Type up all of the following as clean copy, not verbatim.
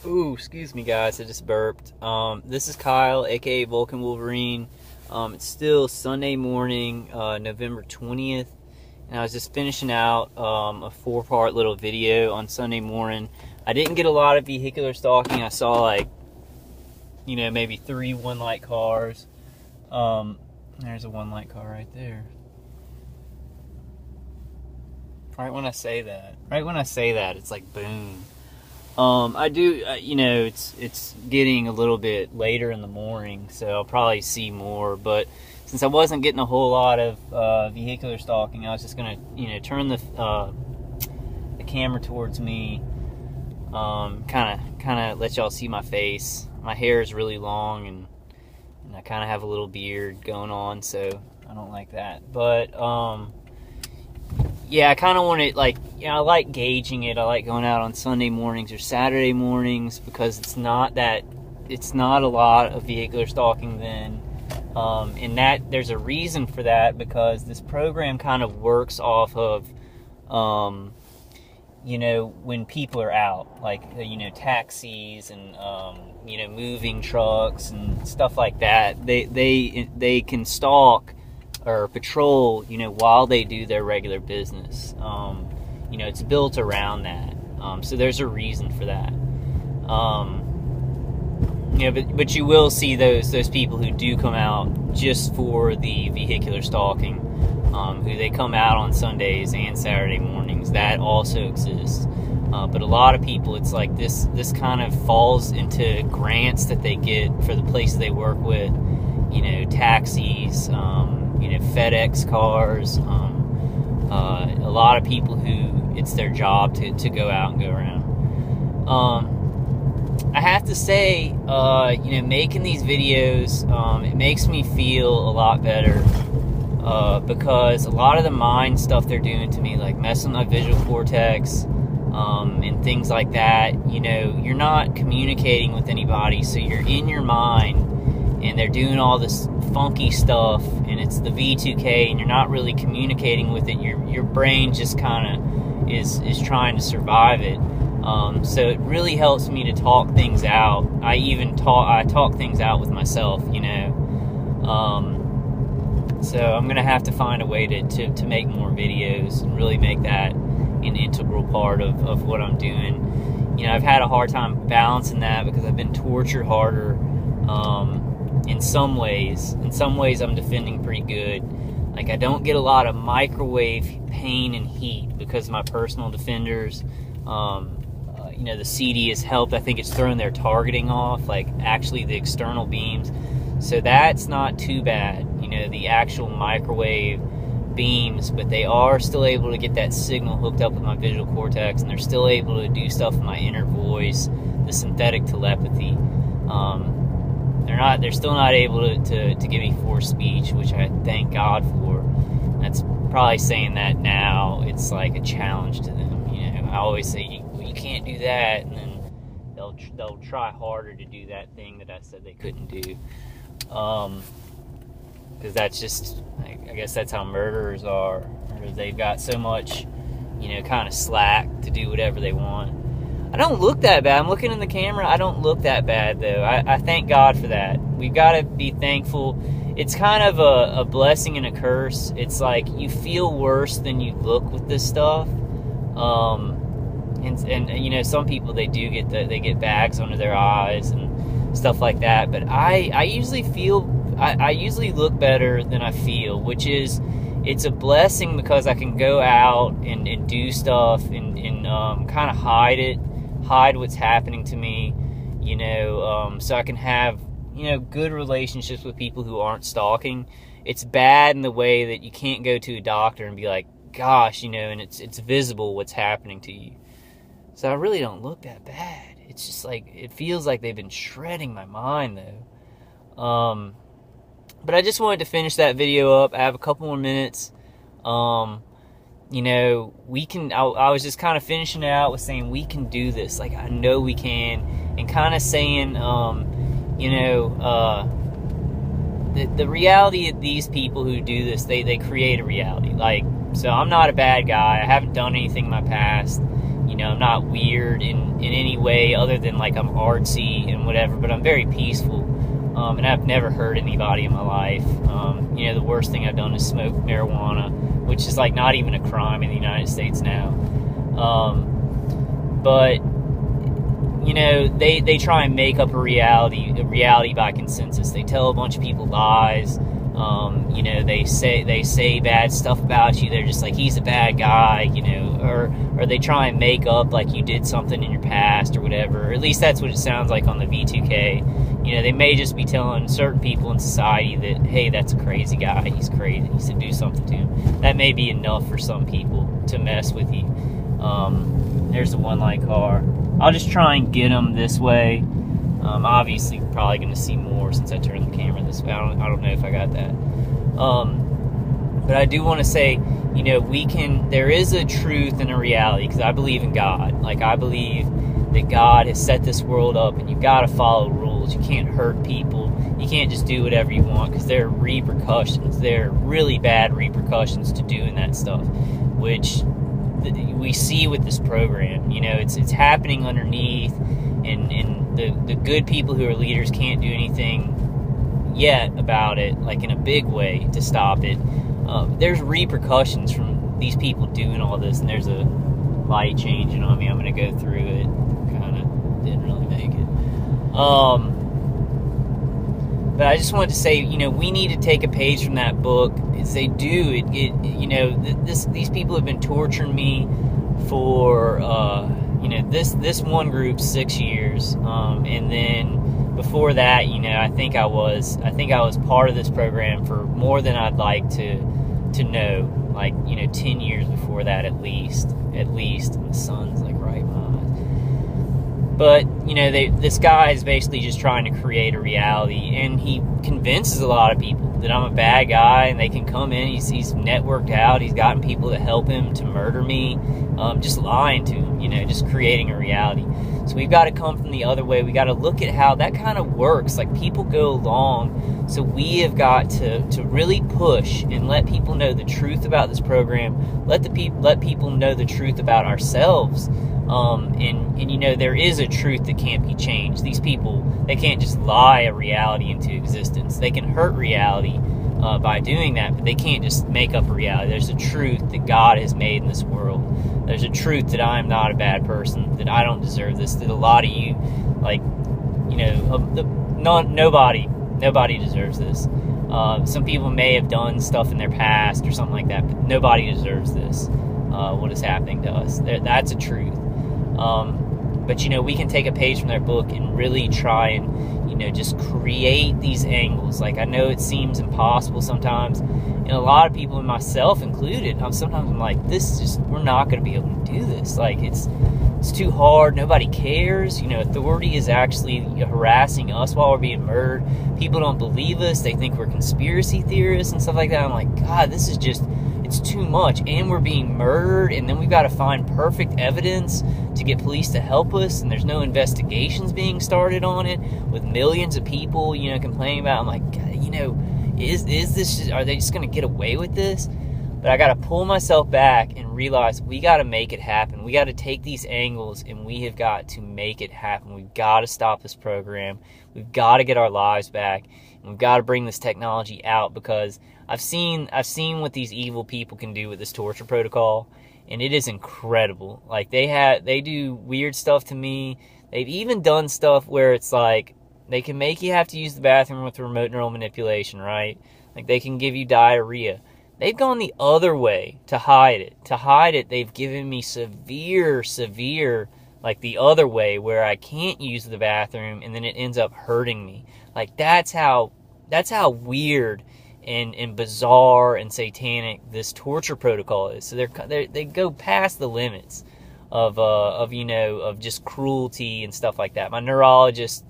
Ooh, excuse me guys, I just burped. This is Kyle, aka Vulcan Wolverine. It's still Sunday morning, November 20th, and I was just finishing out a 4-part little video on Sunday morning. I didn't get a lot of vehicular stalking. I saw maybe 3 one-light cars. There's a one-light car right there. Right when I say that, it's like boom. I do, it's getting a little bit later in the morning, so I'll probably see more. But since I wasn't getting a whole lot of vehicular stalking, I was just gonna, turn the camera towards me, kind of let y'all see my face. My hair is really long, and I kind of have a little beard going on, so I don't like that. But yeah, I kind of want it, I like gauging it. I like going out on Sunday mornings or Saturday mornings because it's not a lot of vehicular stalking then. And that there's a reason for that, because this program kind of works off of, when people are out, taxis and, moving trucks and stuff like that. They can stalk or patrol, while they do their regular business. It's built around that. So there's a reason for that. But you will see those people who do come out just for the vehicular stalking, who they come out on Sundays and Saturday mornings. That also exists. But a lot of people, it's like this kind of falls into grants that they get for the places they work with, taxis, FedEx cars, a lot of people who it's their job to go out and go around. I have to say, making these videos, it makes me feel a lot better, because a lot of the mind stuff they're doing to me, like messing with my visual cortex, and things like that, you're not communicating with anybody, so you're in your mind, and they're doing all this funky stuff, and it's the V2K, and you're not really communicating with it. Your brain just kind of is trying to survive it. So it really helps me to talk things out. I talk things out with myself, So I'm gonna have to find a way to make more videos and really make that an integral part of what I'm doing. I've had a hard time balancing that because I've been tortured harder. In some ways I'm defending pretty good. Like, I don't get a lot of microwave pain and heat because of my personal defenders. The CD has helped. I think it's thrown their targeting off, like actually the external beams. So that's not too bad, the actual microwave beams, but they are still able to get that signal hooked up with my visual cortex, and they're still able to do stuff with my inner voice, the synthetic telepathy. They're still not able to give me forced speech, which I thank God for. That's probably saying that now, it's like a challenge to them. I always say, you can't do that, and then they'll try harder to do that thing that I said they couldn't do. Because that's just, I guess that's how murderers are. Or they've got so much, kind of slack to do whatever they want. I don't look that bad. I'm looking in the camera. I don't look that bad, though. I thank God for that. We've got to be thankful. It's kind of a blessing and a curse. It's like you feel worse than you look with this stuff. And some people, they get bags under their eyes and stuff like that. But I usually look better than I feel, which is, it's a blessing because I can go out and do stuff and kind of hide what's happening to me, so I can have, good relationships with people who aren't stalking. It's bad in the way that you can't go to a doctor and be like, gosh, and it's visible what's happening to you. So I really don't look that bad. It's just like, it feels like they've been shredding my mind, though. But I just wanted to finish that video up. I have a couple more minutes. I was just kind of finishing it out with saying, we can do this. Like, I know we can. And kind of saying, the reality of these people who do this, they create a reality. Like, so I'm not a bad guy. I haven't done anything in my past. I'm not weird in any way other than like I'm artsy and whatever, but I'm very peaceful. And I've never hurt anybody in my life. The worst thing I've done is smoke marijuana, which is like not even a crime in the United States now. But they try and make up a reality by consensus. They tell a bunch of people lies. They say bad stuff about you. They're just like, he's a bad guy, or they try and make up like you did something in your past or whatever. Or at least that's what it sounds like on the V2K. They may just be telling certain people in society that, hey, that's a crazy guy. He's crazy. He should do something to him. That may be enough for some people to mess with you. There's the one light car. I'll just try and get them this way. Obviously, probably going to see more since I turned the camera this way. I don't know if I got that. But I do want to say, there is a truth and a reality, because I believe in God. Like, I believe that God has set this world up, and you've got to follow rules. You can't hurt people. You can't just do whatever you want, because there are repercussions. There are really bad repercussions to doing that stuff, which we see with this program. It's happening underneath, and the good people who are leaders can't do anything yet about it, like in a big way, to stop it. There's repercussions from these people doing all this, and there's a light changing on me. I'm going to go through it. Kind of didn't really make it. But I just wanted to say, we need to take a page from that book. As they do, these people have been torturing me for, this one group 6 years, and then before that, I think I was part of this program for more than I'd like to know, like 10 years before that at least. And the sun's like right in my eyes. But this guy is basically just trying to create a reality, and he convinces a lot of people that I'm a bad guy, and they can come in. He's networked out. He's gotten people to help him to murder me, just lying to him, just creating a reality. So we've got to come from the other way. We got to look at how that kind of works. Like, people go along, so we have got to really push and let people know the truth about this program. Let people know the truth about ourselves. And there is a truth that can't be changed. These people, they can't just lie a reality into existence. They can hurt reality by doing that, but they can't just make up a reality. There's a truth that God has made in this world. There's a truth that I am not a bad person, that I don't deserve this, that a lot of you, nobody deserves this. Some people may have done stuff in their past or something like that, but nobody deserves this, what is happening to us. That's a truth. But we can take a page from their book and really try and just create these angles. Like, I know it seems impossible sometimes, and a lot of people, and myself included, sometimes I'm like, we're not going to be able to do this. Like, it's too hard. Nobody cares. Authority is actually harassing us while we're being murdered. People don't believe us. They think we're conspiracy theorists and stuff like that. I'm like, God, this is just, it's too much, and we're being murdered, and then we've got to find perfect evidence to get police to help us, and there's no investigations being started on it with millions of people, complaining about it. I'm like, God, is this, are they just going to get away with this? But I got to pull myself back and realize we got to make it happen. We got to take these angles, and we have got to make it happen. We've got to stop this program. We've got to get our lives back, and we've got to bring this technology out, because I've seen what these evil people can do with this torture protocol, and it is incredible. Like, they do weird stuff to me. They've even done stuff where it's like, they can make you have to use the bathroom with remote neural manipulation, right? Like, they can give you diarrhea. They've gone the other way to hide it. To hide it, they've given me severe, like the other way, where I can't use the bathroom, and then it ends up hurting me. Like, that's how weird and bizarre and satanic this torture protocol is. So they go past the limits of just cruelty and stuff like that. My neurologist,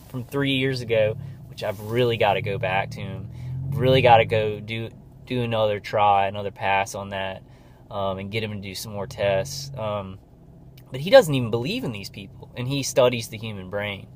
from 3 years ago, which I've really got to go back to him, really got to go do another pass on that, and get him to do some more tests. But he doesn't even believe in these people, and he studies the human brain.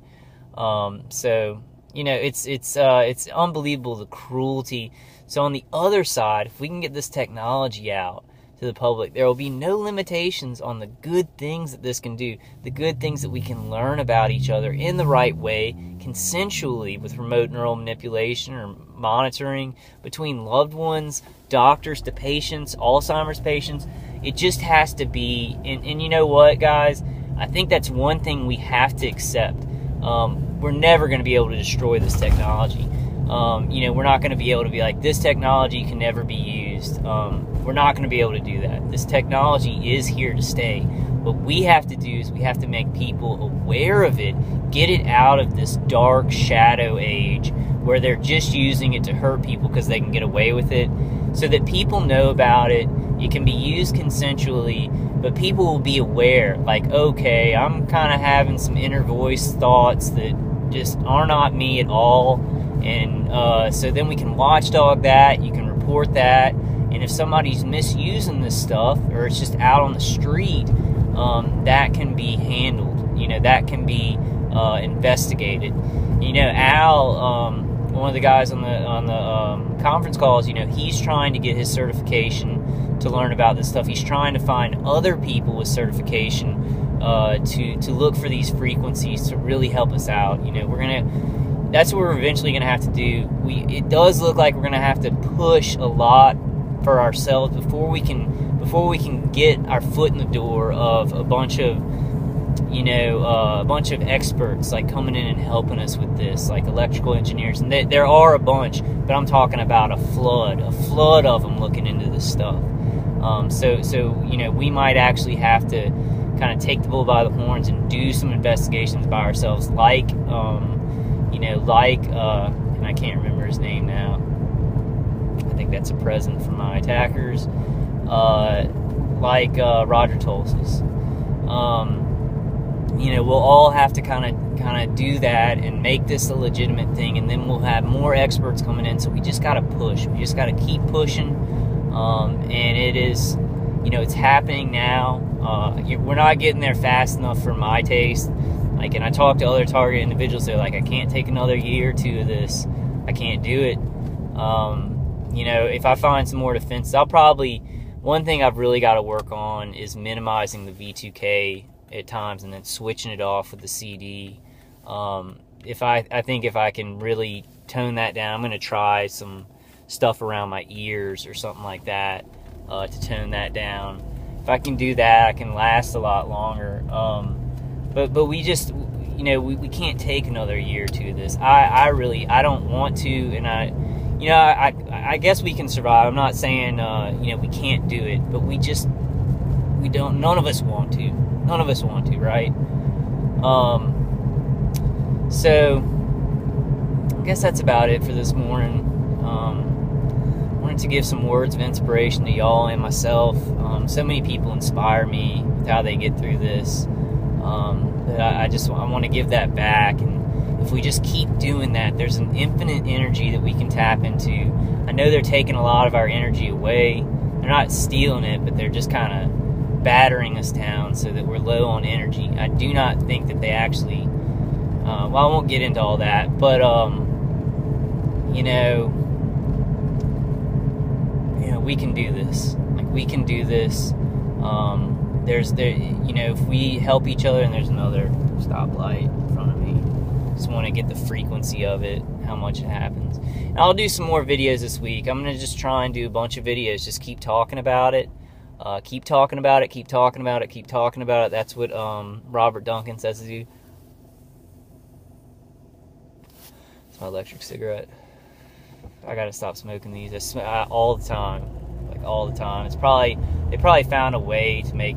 So it's unbelievable, the cruelty. So on the other side, if we can get this technology out, to the public. There will be no limitations on the good things that this can do, the good things that we can learn about each other in the right way, consensually, with remote neural manipulation or monitoring between loved ones, doctors to patients, Alzheimer's patients. It just has to be, and you know what, guys? I think that's one thing we have to accept. We're never going to be able to destroy this technology. We're not going to be able to be like, this technology can never be used. We're not going to be able to do that. This technology is here to stay. What we have to do is we have to make people aware of it, get it out of this dark shadow age where they're just using it to hurt people because they can get away with it, so that people know about it. It can be used consensually, but people will be aware, like, okay, I'm kind of having some inner voice thoughts that just are not me at all. And so then we can watchdog that, you can report that, and if somebody's misusing this stuff, or it's just out on the street, that can be handled. That can be investigated. Al, one of the guys on the conference calls, he's trying to get his certification to learn about this stuff. He's trying to find other people with certification to look for these frequencies to really help us out. That's what we're eventually going to have to do. It does look like we're going to have to push a lot for ourselves before we can get our foot in the door of a bunch of experts like coming in and helping us with this, like electrical engineers, and there are a bunch, but I'm talking about a flood of them looking into this stuff. So we might actually have to kind of take the bull by the horns and do some investigations by ourselves, and I can't remember his name now. I think that's a present from my attackers. Roger Tulsis. We'll all have to kind of do that and make this a legitimate thing, and then we'll have more experts coming in. So we just got to push. We just got to keep pushing. And it is, it's happening now. We're not getting there fast enough for my taste. And I talk to other target individuals, they're like, I can't take another year or two of this. I can't do it. If I find some more defenses, one thing I've really got to work on is minimizing the V2K at times and then switching it off with the CD. I think if I can really tone that down, I'm going to try some stuff around my ears or something like that to tone that down. If I can do that, I can last a lot longer. But we just, we can't take another year or two of this. I don't want to, and I guess we can survive. I'm not saying, we can't do it, but none of us want to. None of us want to, right? So, I guess that's about it for this morning. Wanted to give some words of inspiration to y'all and myself. So many people inspire me with how they get through this. I want to give that back, and if we just keep doing that, there's an infinite energy that we can tap into. I know they're taking a lot of our energy away. They're not stealing it, but they're just kind of battering us down so that we're low on energy. I do not think that they actually, I won't get into all that, but we can do this. We can do this. If we help each other, and there's another stoplight in front of me. Just want to get the frequency of it, how much it happens. And I'll do some more videos this week. I'm going to just try and do a bunch of videos. Just keep talking about it. Keep talking about it. Keep talking about it. Keep talking about it. That's what Robert Duncan says to do. It's my electric cigarette. I got to stop smoking these. I smoke all the time. All the time. They probably found a way to make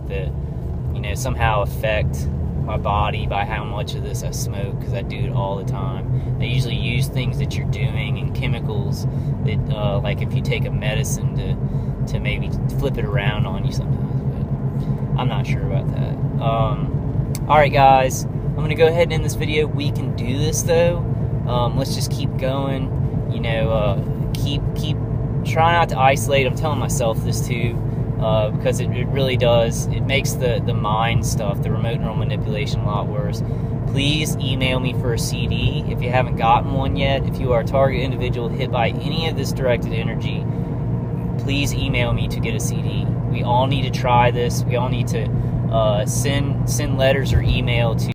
somehow affect my body by how much of this I smoke, because I do it all the time. They usually use things that you're doing and chemicals that, like if you take a medicine to maybe flip it around on you sometimes, but I'm not sure about that. Alright guys, I'm going to go ahead and end this video. We can do this though. Let's just keep going. Keep try not to isolate. I'm telling myself this too, because it really does. It makes the mind stuff, the remote neural manipulation, a lot worse. Please email me for a CD if you haven't gotten one yet. If you are a target individual hit by any of this directed energy, please email me to get a CD. We all need to try this. We all need to send letters or email to